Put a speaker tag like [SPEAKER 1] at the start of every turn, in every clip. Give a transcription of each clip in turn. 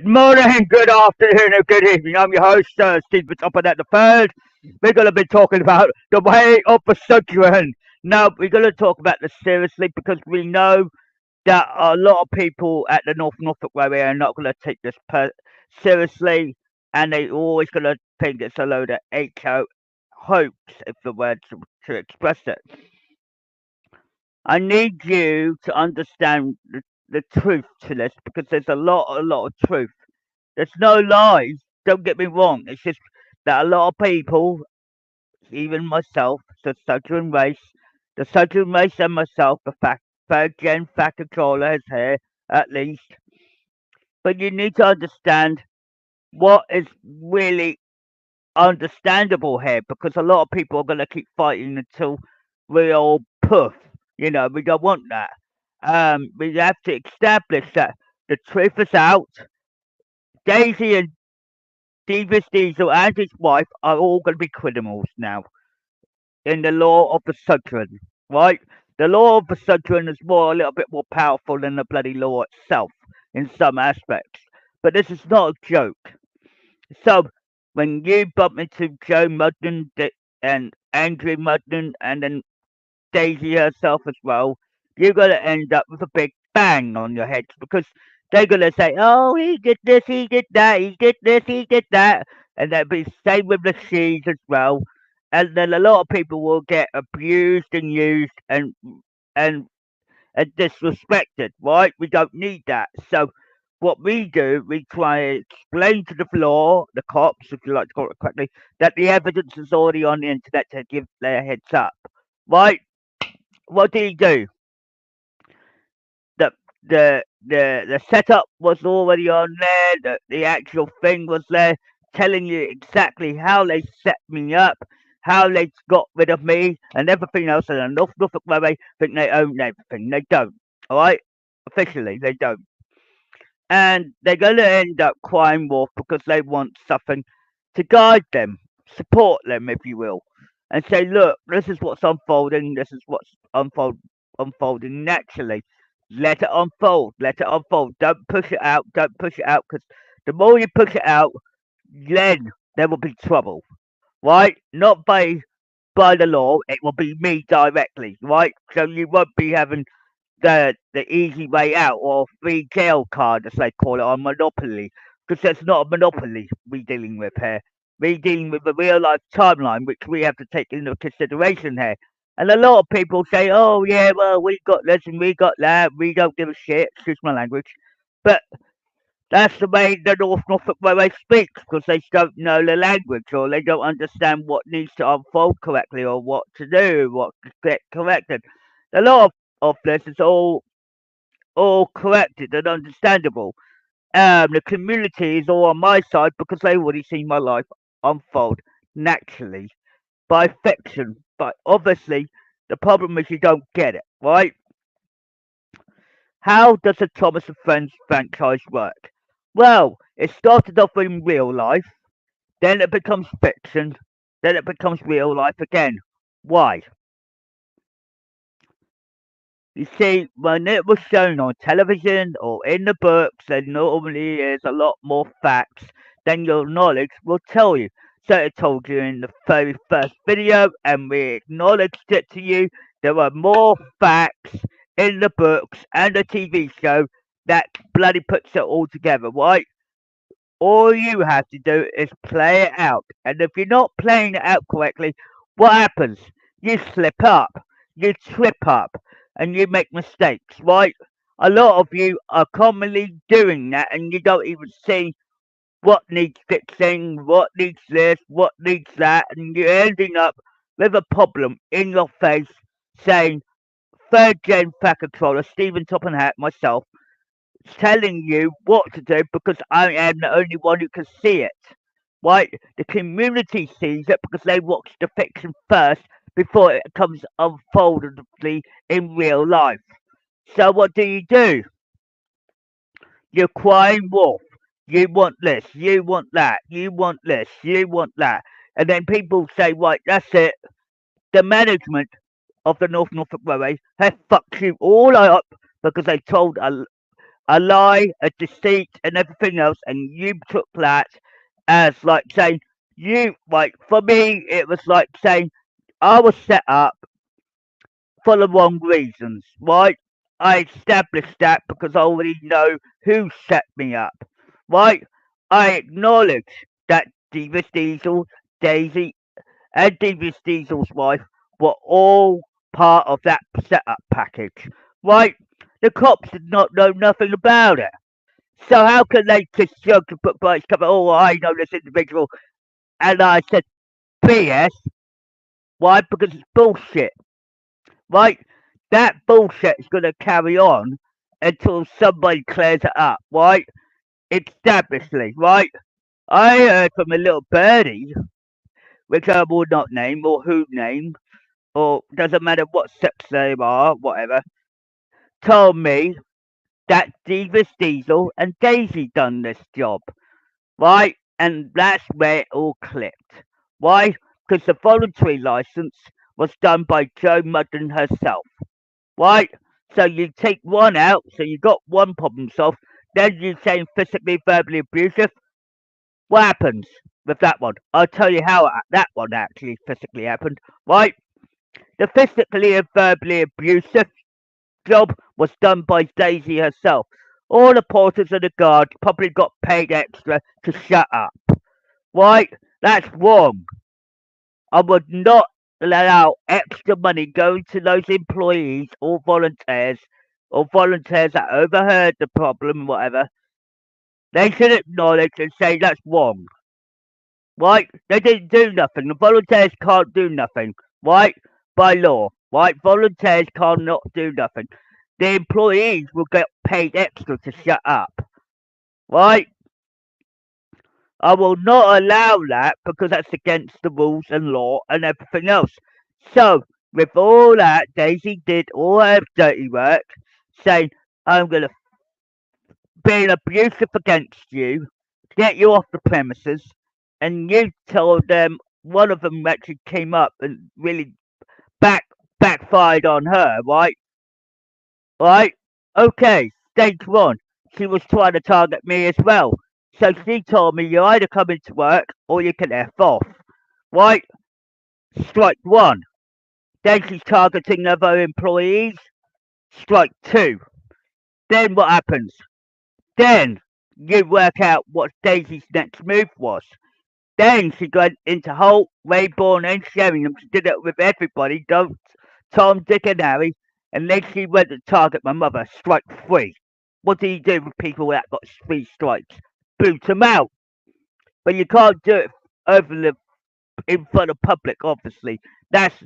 [SPEAKER 1] Good morning, good afternoon, and good evening. I'm your host, Stephen Topham at the third. We're going to be talking about the way of the Sudrian. Now, we're going to talk about this seriously because we know that a lot of people at the North Norfolk area are not going to take this seriously, and they're always going to think it's a load of HO hoax, if the word to express it. I need you to understand the truth to this because there's a lot of truth. There's no lies. Don't get me wrong. It's just that a lot of people, even myself, the Sudrian race and myself, the third gen fact controller is here, at least. But you need to understand what is really understandable here because a lot of people are going to keep fighting until we all poof. We don't want that. We have to establish that the truth is out. Daisy and Davis Diesel and his wife are all going to be criminals now in the law of the Sudrian, right? The law of the Sudrian is a little bit more powerful than the bloody law itself in some aspects. But this is not a joke. So when you bump into Joe Mudden and Andrew Mudden and then Daisy herself as well, you're going to end up with a big bang on your heads because they're going to say, oh, he did this, he did that, he did this, he did that. And that'll be the same with the she's as well. And then a lot of people will get abused and used and, and disrespected, right? We don't need that. So what we do, we try and explain to the law, the cops, if you like to call it correctly, that the evidence is already on the internet to give their heads up, right? What do you do? The the setup was already on there. The actual thing was there, telling you exactly how they set me up, how they got rid of me, and everything else. And the Norfolk Railway think they own everything. They don't. All right, officially they don't, and they're going to end up crying wolf because they want something to guide them, support them, if you will, and say, look, this is what's unfolding. This is what's unfolding naturally. Let it unfold. Let it unfold. Don't push it out. Don't push it out because the more you push it out, then there will be trouble. Right? Not by the law. It will be me directly. Right? So you won't be having the easy way out or free jail card, as they call it, on Monopoly. Because that's not a monopoly we're dealing with here. We're dealing with a real life timeline, which we have to take into consideration here. And a lot of people say, oh, yeah, well, we got this and we got that. We don't give a shit. Excuse my language. But that's the way the North Norfolk Railway speaks because they don't know the language or they don't understand what needs to unfold correctly or what to do, what to get corrected. A lot of this is all corrected and understandable. The community is all on my side because they've already seen my life unfold naturally by fiction. But obviously, the problem is you don't get it, right? How does the Thomas and Friends franchise work? Well, it started off in real life, then it becomes fiction, then it becomes real life again. Why? You see, when it was shown on television or in the books, there normally is a lot more facts than your knowledge will tell you. So it told you in the very first video, and we acknowledged it to you. There were more facts in the books and the TV show that bloody puts it all together, right? All you have to do is play it out. And if you're not playing it out correctly, what happens? You slip up, you trip up, and you make mistakes, right? A lot of you are commonly doing that, and you don't even see what needs fixing, what needs this, what needs that, and you're ending up with a problem in your face saying, third gen fact controller, Stephen Topham Hatt, myself, telling you what to do because I am the only one who can see it. Right? The community sees it because they watch the fiction first before it comes unfoldedly in real life. So what do? You're crying wolf. You want this, you want that, you want this, you want that. And then people say, right, that's it. The management of the North Norfolk Railway has fucked you all up because they told a lie, a deceit, and everything else, and you took that as like saying you like for me it was like saying I was set up for the wrong reasons, right? I established that because I already know who set me up, right? I acknowledge that Davis Diesel, Daisy, and Davis Diesel's wife were all part of that setup package, right? The cops did not know nothing about it. So how can they just judge and put by cover? Oh, I know this individual, and I said BS. Why? Because it's bullshit, right? That bullshit is going to carry on until somebody clears it up, right? Establishly, right? I heard from a little birdie, which I will not name or who name, or doesn't matter what sex they are, whatever, told me that Davis Diesel and Daisy done this job, right? And that's where it all clicked. Why? Because the voluntary license was done by Joe Mudden herself, right? So you take one out, so you got one problem solved. Then you say physically, verbally abusive. What happens with that one? I'll tell you how that one actually physically happened, right? The physically and verbally abusive job was done by Daisy herself. All the porters and the guards probably got paid extra to shut up. Right? That's wrong. I would not allow extra money going to those employees or volunteers that overheard the problem, whatever. They should acknowledge and say that's wrong. Right? They didn't do nothing. The volunteers can't do nothing. Right? By law. Right? Volunteers cannot do nothing. The employees will get paid extra to shut up. Right? I will not allow that because that's against the rules and law and everything else. So, with all that, Daisy did all her dirty work, saying, I'm going to be abusive against you, get you off the premises, and you told them one of them actually came up and really back backfired on her, right? Right? Okay, stage one. She was trying to target me as well. So she told me you either come into work or you can F off. Right? Strike one. Then she's targeting other employees. Strike two. Then what happens? Then you work out what Daisy's next move was. Then she got into Holt, Rayborn, and Sheringham. She did it with everybody, don't Tom, Dick, and Harry. And then she went to target my mother. Strike three. What do you do with people that got three strikes? Boot them out. But you can't do it over the in front of public. Obviously, that's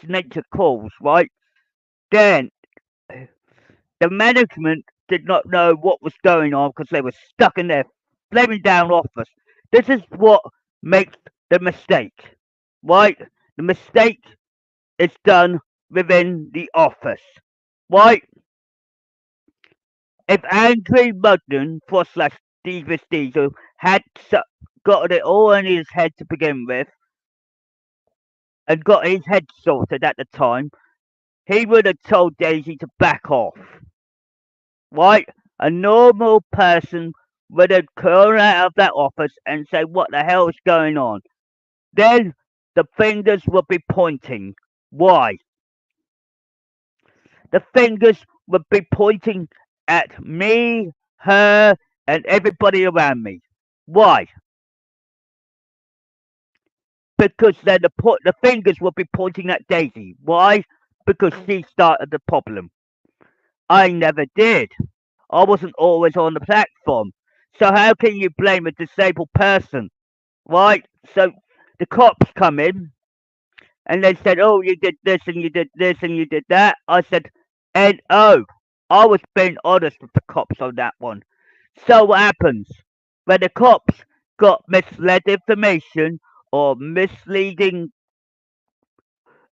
[SPEAKER 1] nature calls, right? Then the management did not know what was going on because they were stuck in their flaming down office. This is what makes the mistake, right? The mistake is done within the office, right? If Andrew Mudden / Davis Diesel had got it all in his head to begin with and got his head sorted at the time, he would have told Daisy to back off, right? A normal person would have come out of that office and say, what the hell is going on? Then the fingers would be pointing. Why? The fingers would be pointing at me, her, and everybody around me. Why? Because then the fingers would be pointing at Daisy. Why? Because she started the problem. I never did. I wasn't always on the platform. So how can you blame a disabled person? Right? So the cops come in and they said, oh, you did this and you did this and you did that. I said, N-O. I was being honest with the cops on that one. So what happens? When the cops got misled information or misleading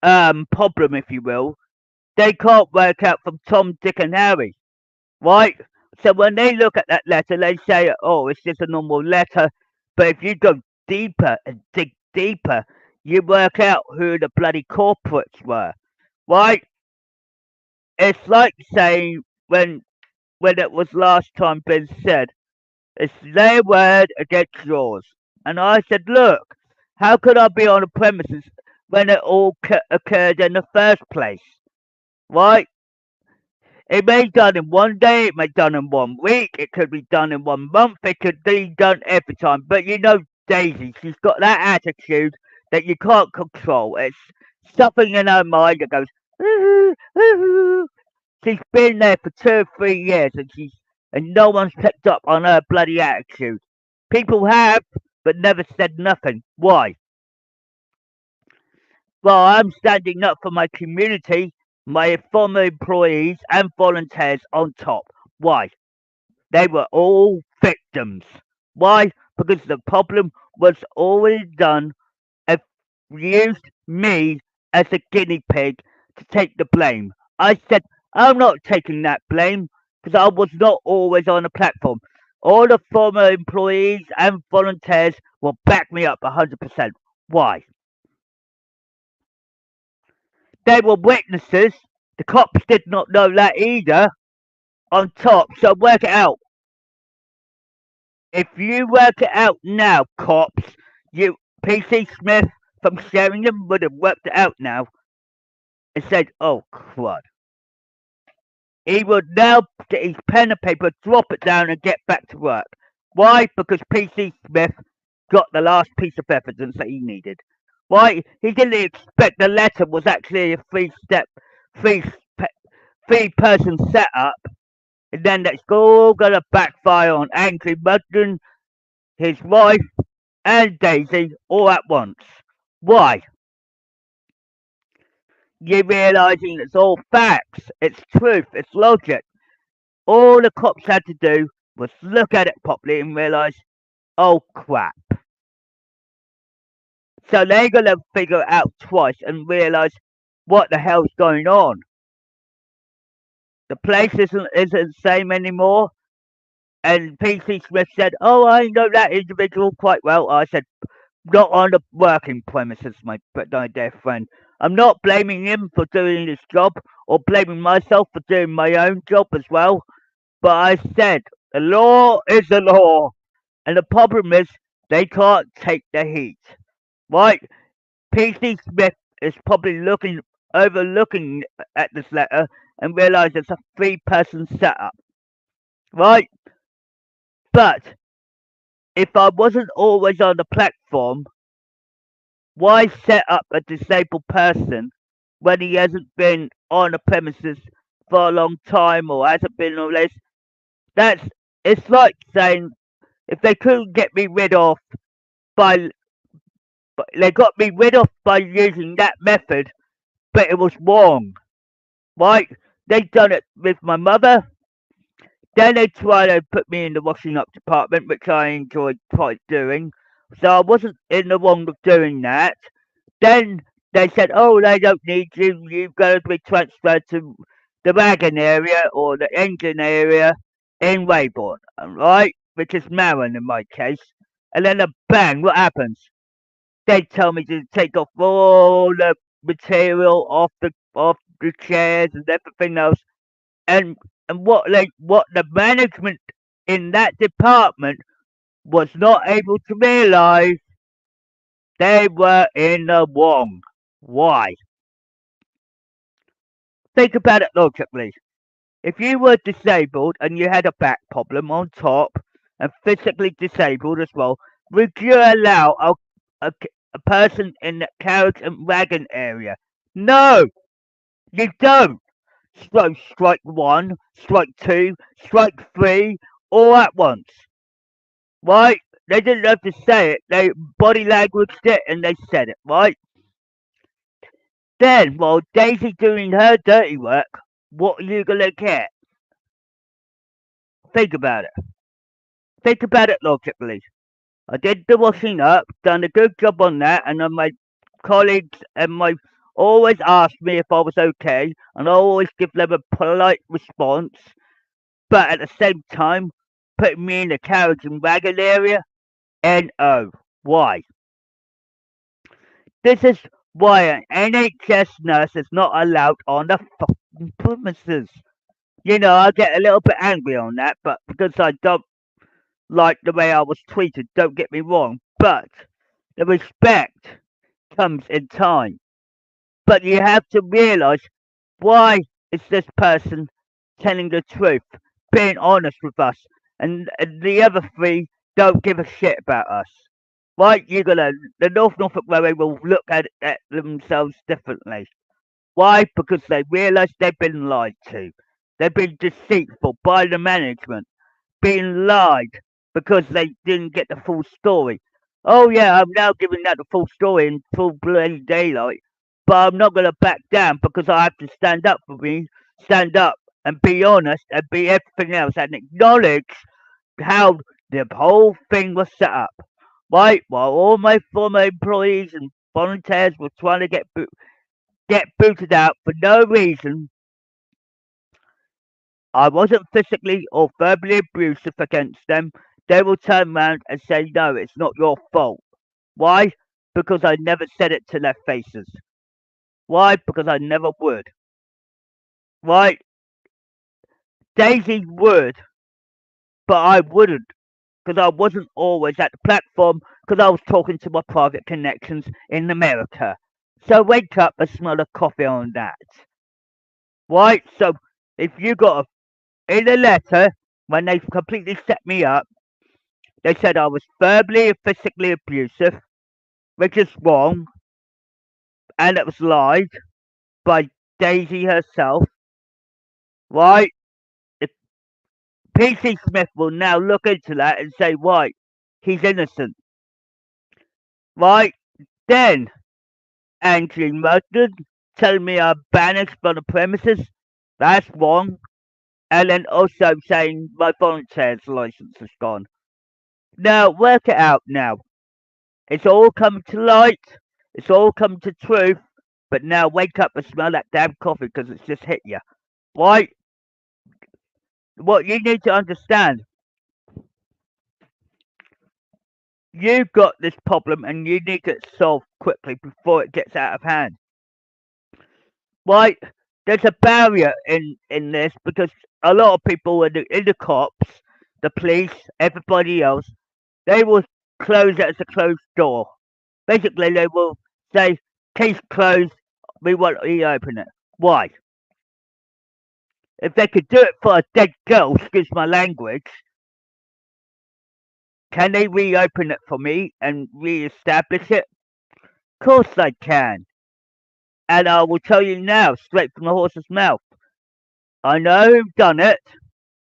[SPEAKER 1] problem, if you will, they can't work out from Tom, Dick, and Harry, right? So when they look at that letter, they say, "Oh, it's just a normal letter." But if you go deeper and dig deeper, you work out who the bloody corporates were, right? It's like saying when when it was last time been said. It's their word against yours. And I said, look, how could I be on the premises when it all occurred in the first place? Right? It may be done in one day, it may be done in 1 week, it could be done in 1 month, it could be done every time. But you know Daisy, she's got that attitude that you can't control. It's something in her mind that goes, "Ooh, ooh." She's been there for 2 or 3 years and no one's picked up on her bloody attitude. People have, but never said nothing. Why? Well, I'm standing up for my community, my former employees and volunteers on top. Why? They were all victims. Why? Because the problem was already done and used me as a guinea pig to take the blame. I said, I'm not taking that blame because I was not always on the platform. All the former employees and volunteers will back me up 100%. Why? They were witnesses. The cops did not know that either. On top, so work it out. If you work it out now, cops, you PC Smith from Sheringham would have worked it out now and said, "Oh crud." He would now get his pen and paper, drop it down, and get back to work. Why? Because PC Smith got the last piece of evidence that he needed. Why? He didn't expect the letter was actually a three three person setup, and then that's all gonna backfire on Angry Mudden, his wife, and Daisy all at once. Why? You're realizing it's all facts, it's truth, it's logic. All the cops had to do was look at it properly and realize, oh crap. So they're gonna figure it out twice and realize what the hell's going on. The place isn't the same anymore. And PC Smith said, "Oh, I know that individual quite well." I said, "Not on the working premises, my dear friend. I'm not blaming him for doing his job or blaming myself for doing my own job as well. But I said, the law is the law. And the problem is, they can't take the heat. Right? PC Smith is probably overlooking at this letter and realize it's a three-person setup. Right? But if I wasn't always on the platform, why set up a disabled person when he hasn't been on the premises for a long time or hasn't been on this? That's it's like saying if they couldn't get me rid of by they got me rid of by using that method, but it was wrong, right? They done it with my mother. Then they tried to put me in the washing up department, which I enjoyed quite doing. So I wasn't in the wrong of doing that. Then they said, "Oh, they don't need you. You've got to be transferred to the wagon area or the engine area in Weybourne, right? Which is Marin in my case." And then, bang! What happens? They tell me to take off all the material off the chairs and everything else. And what the management in that department was not able to realise, they were in the wrong. Why? Think about it logically. If you were disabled and you had a back problem on top and physically disabled as well, would you allow a, a person in the carriage and wagon area? No, you don't. So strike one, strike two, strike three, all at once. Right? They didn't have to say it. They body language it and they said it, right? Then, while Daisy doing her dirty work, what are you gonna get? Think about it. Think about it logically. I did the washing up, done a good job on that, and then my colleagues and my always asked me if I was okay, and I always give them a polite response. But at the same time, putting me in the carriage and wagon area, no. Why? This is why an NHS nurse is not allowed on the fucking premises. I get a little bit angry on that, but because I don't like the way I was treated, don't get me wrong, but the respect comes in time. But you have to realize, why is this person telling the truth, being honest with us, and the other three don't give a shit about us? Right? The North Norfolk Railway will look at themselves differently. Why? Because they realise they've been lied to. They've been deceitful by the management, being lied because they didn't get the full story. Oh yeah, I'm now giving that the full story in full bloody daylight, but I'm not going to back down because I have to stand up for me, stand up and be honest and be everything else and acknowledge how the whole thing was set up. Right, while all my former employees and volunteers were trying to get booted out for no reason, I wasn't physically or verbally abusive against them. They will turn round and say, no, it's not your fault. Why? Because I never said it to their faces. Why? Because I never would. Right? Daisy would, but I wouldn't. Because I wasn't always at the platform, because I was talking to my private connections in America. So wake up and smell the coffee on that. Right? So if you got in a letter, when they completely set me up, they said I was verbally and physically abusive, which is wrong, and it was lied by Daisy herself, right? If PC Smith will now look into that and say, right, he's innocent, right? Then Angie Murden telling me I'm banished from the premises, that's wrong. And then also saying my volunteer's license is gone. Now, work it out now. It's all come to light. It's all come to truth. But now wake up and smell that damn coffee because it's just hit you. Right? What you need to understand, you've got this problem and you need it solved quickly before it gets out of hand. Right? There's a barrier in this because a lot of people in the cops, the police, everybody else, they will close it as a closed door. Basically, they will say, case closed, we won't reopen it. Why? If they could do it for a dead girl, excuse my language, can they reopen it for me and re-establish it? Of course they can. And I will tell you now, straight from the horse's mouth. I know who've done it.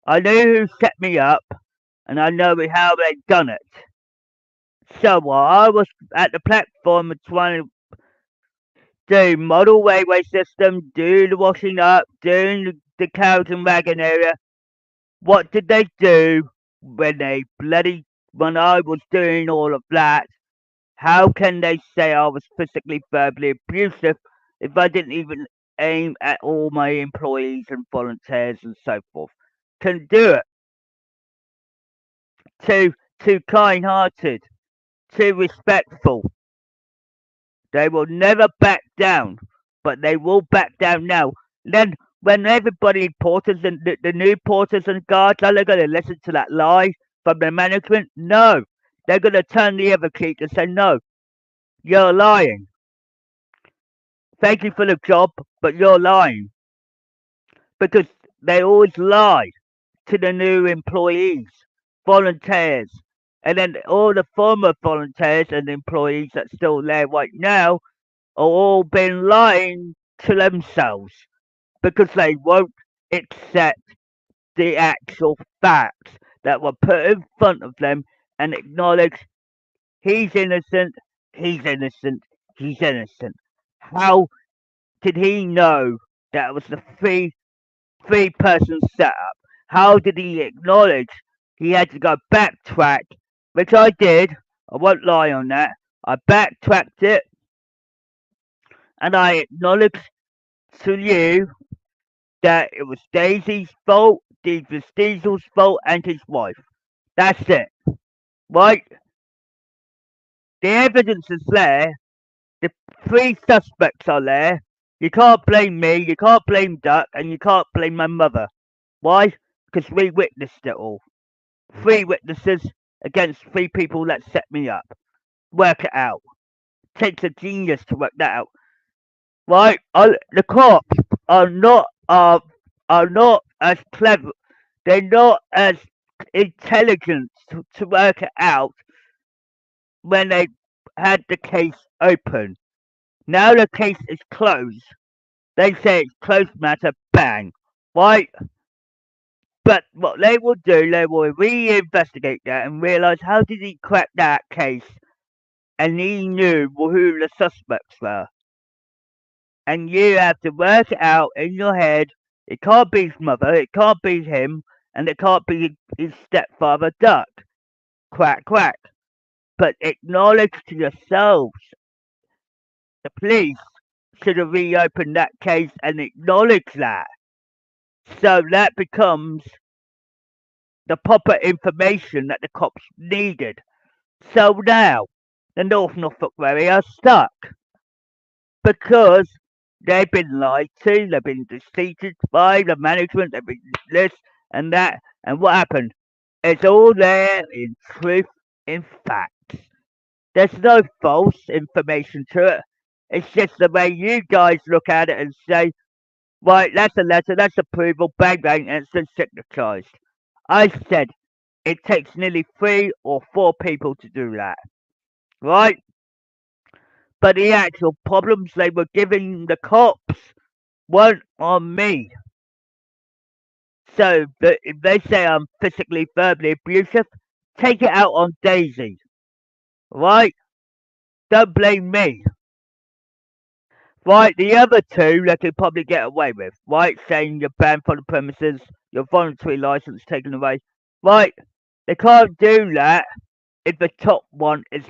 [SPEAKER 1] I know who set me up. And I know how they've done it. So while I was at the platform trying to do model railway system, do the washing up, doing the carriage and wagon area, what did they do when I was doing all of that? How can they say I was physically, verbally abusive if I didn't even aim at all my employees and volunteers and so forth? Can do it. Too kind-hearted, too respectful. They will never back down, but they will back down now. Then, when everybody, porters and the new porters and guards, are they going to listen to that lie from the management? No. They're going to turn the other cheek and say, no, you're lying. Thank you for the job, but you're lying. Because they always lie to the new employees, volunteers. And then all the former volunteers and employees that's still there right now are all been lying to themselves because they won't accept the actual facts that were put in front of them and acknowledge he's innocent, he's innocent, he's innocent. How did he know that it was the three person setup? How did he acknowledge he had to go backtrack, which I did. I won't lie on that. I backtracked it and I acknowledged to you that it was Daisy's fault, it was Diesel's fault, and his wife. That's it. Right? The evidence is there. The three suspects are there. You can't blame me, you can't blame Duck, and you can't blame my mother. Why? Because we witnessed it all. 3 witnesses against 3 people that set me up. Work it out. Takes a genius to work that out. Right? The cops are not as clever. They're not as intelligent to work it out when they had the case open. Now the case is closed. They say it's closed matter, bang. Right? But what they will do, they will reinvestigate that and realise how did he crack that case and he knew who the suspects were. And you have to work it out in your head. It can't be his mother, it can't be him, and it can't be his stepfather, Duck. Quack, quack. But acknowledge to yourselves, the police should have reopened that case and acknowledge that. So that becomes the proper information that the cops needed. So now, the North Norfolk area are stuck because they've been lied to, they've been deceived by the management, they've been this and that. And what happened? It's all there in truth, in fact. There's no false information to it. It's just the way you guys look at it and say, right, that's a letter, that's approval, bang, bang, and it's been signaturized. I said it takes nearly 3 or 4 people to do that, right? But the actual problems they were giving the cops weren't on me. So if they say I'm physically, verbally abusive, take it out on Daisy, right? Don't blame me. Right, the other 2 they could probably get away with, right? Saying you're banned from the premises, your voluntary license taken away. Right, they can't do that if the top one is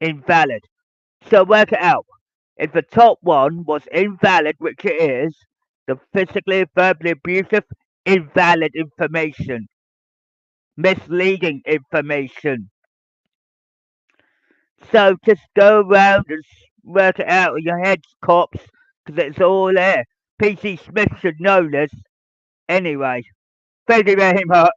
[SPEAKER 1] invalid. So work it out. If the top one was invalid, which it is, the physically and verbally abusive, invalid information, misleading information. So just go around and work it out in your heads, cops, because it's all there. PC Smith should know this. Anyway, thank you very much.